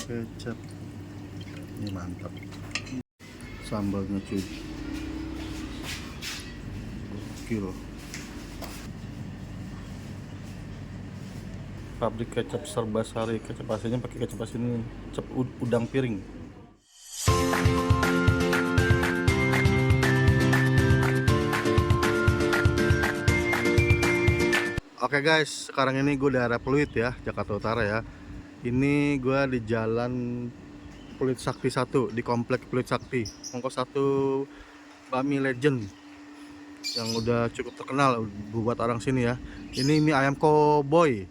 kecap. Ini mantap. Sambalnya cuy. Gokil. Pabrik kecap Serbasari, kecap aslinya pakai kecap asli, kecap udang piring. Oke guys, sekarang ini gue di area Pluit ya, Jakarta Utara ya. Ini gue di jalan Pluit Sakti 1, di komplek Pluit Sakti. Ongkos 1 Bami Legend yang udah cukup terkenal buat orang sini ya. Ini mie ayam Cowboy.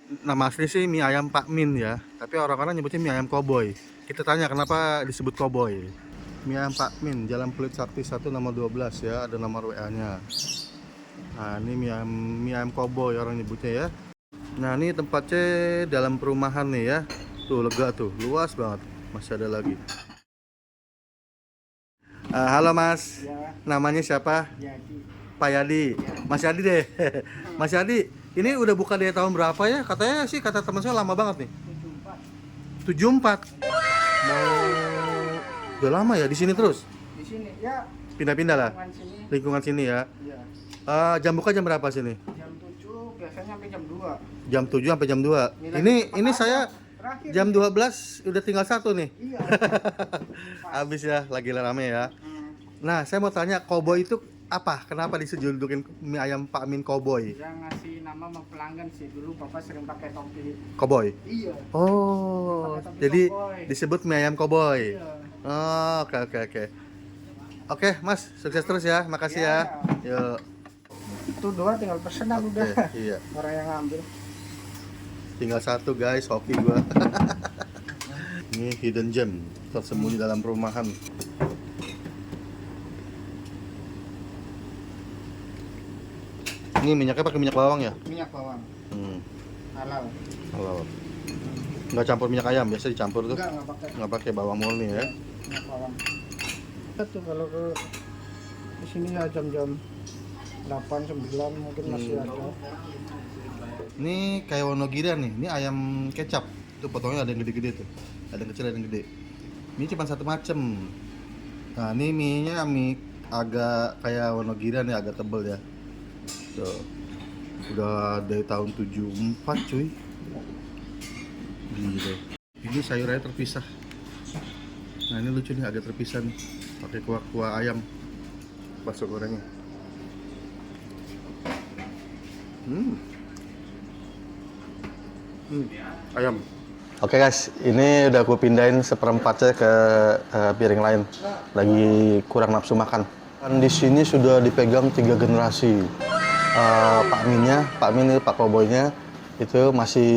Nama asli sih mie ayam Pak Min ya, tapi orang-orang nyebutnya mie ayam Cowboy. Kita tanya kenapa disebut Cowboy. Mie ayam Pak Min, Jalan Pluit Sakti 1 nomor 12 ya, ada nomor WA-nya. Nah, ini mie ayam Cowboy orang nyebutnya ya. Nah, ini tempatnya dalam perumahan nih ya. Tuh lega tuh, luas banget. Masih ada lagi. Halo Mas, Ya, namanya siapa? Yadi. Pak Yadi. Mas Yadi deh. Mas Yadi, ini udah buka dari tahun berapa ya? Katanya sih, kata teman saya lama banget nih. 74. Mau udah lama ya di sini terus? Di sini ya. Pindah-pindah lah. Lingkungan sini. Lingkungan sini ya. Ya. Jam buka jam berapa sini? Jam 7 biasanya sampai jam 2. Jam 7 sampai jam 2. Ini saya Terakhir jam 12 udah tinggal 1 nih. Iya. Habis ya, lagi rame ya. Nah, saya mau tanya, Cowboy itu apa? Kenapa disejulukin mie ayam Pak Min Cowboy? Yang ngasih nama sama pelanggan sih, dulu Papa sering pakai topi. Cowboy. Iya. Oh, Pakai topi jadi cowboy. disebut mie ayam Cowboy. Iya. Oh, oke. Oke, Mas, sukses terus ya. Makasih ya. Yuk. Itu dua tinggal pesenan Oke, udah. iya. Orang yang ngambil. Tinggal 1 guys, hoki gua. Ini hidden gem tersembunyi dalam perumahan. Ini minyaknya pakai minyak bawang ya? Minyak bawang. Halal. Halo. Nggak campur minyak ayam, biasa dicampur tuh. Enggak pakai. Nggak pakai bawang murni ya? Minyak bawang. Itu kalau ke di sini ya jam-jam 8 9 mungkin masih ada. Ini kayak Wonogiri nih. Ini ayam kecap. Itu potongnya ada yang gede-gede tuh. Ada yang kecil, ada yang gede. Ini cuma satu macem. Nah, ini mie-nya mie agak kayak Wonogiri nih, agak tebel ya. Tuh. Udah dari tahun 74 cuy. Gitu. Ini sayurannya terpisah. Nah, ini lucu nih, agak terpisah nih. Pakai kuah ayam. Bakso gorengnya. Ayam. Oke guys, ini udah aku pindahin seperempatnya ke piring lain. Lagi kurang nafsu makan. Dan di sini sudah dipegang 3 generasi. Pak Min, Pak Cowboy-nya itu masih,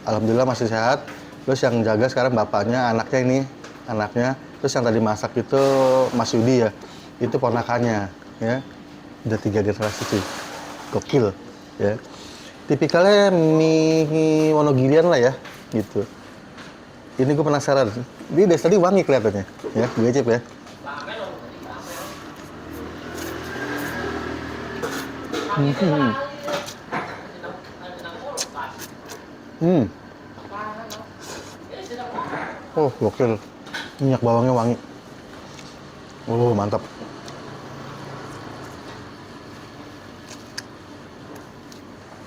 alhamdulillah masih sehat. Terus yang jaga sekarang bapaknya, anaknya. Terus yang tadi masak itu Mas Yudi ya, itu ponakannya. Ya, udah 3 generasi sih, gokil. Ya, tipikalnya mie Wonogirian lah ya, gitu. Ini gue penasaran. Ini dari tadi wangi kelihatannya. Ya, gue cip ya. Oh, gokil. Minyak bawangnya wangi. Oh, mantap.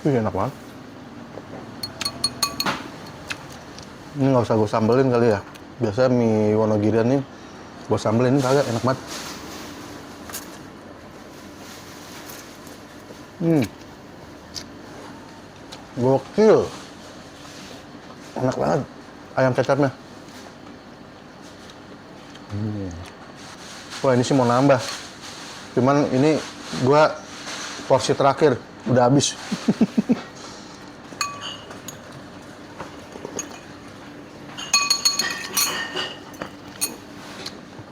Enak banget. Ini nggak usah gue sambelin kali ya. Biasanya mie Wonogirian nih gue sambelin, ini kagak, enak banget. Gokil. Enak banget ayam kecapnya. Wah, ini sih mau nambah. Cuman ini gua porsi terakhir udah habis.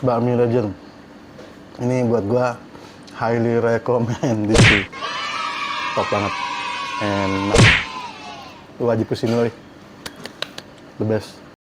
Bami Legend. Ini buat gua highly recommend sih. Top banget. Enak. Lu wajib kesini lagi. The best.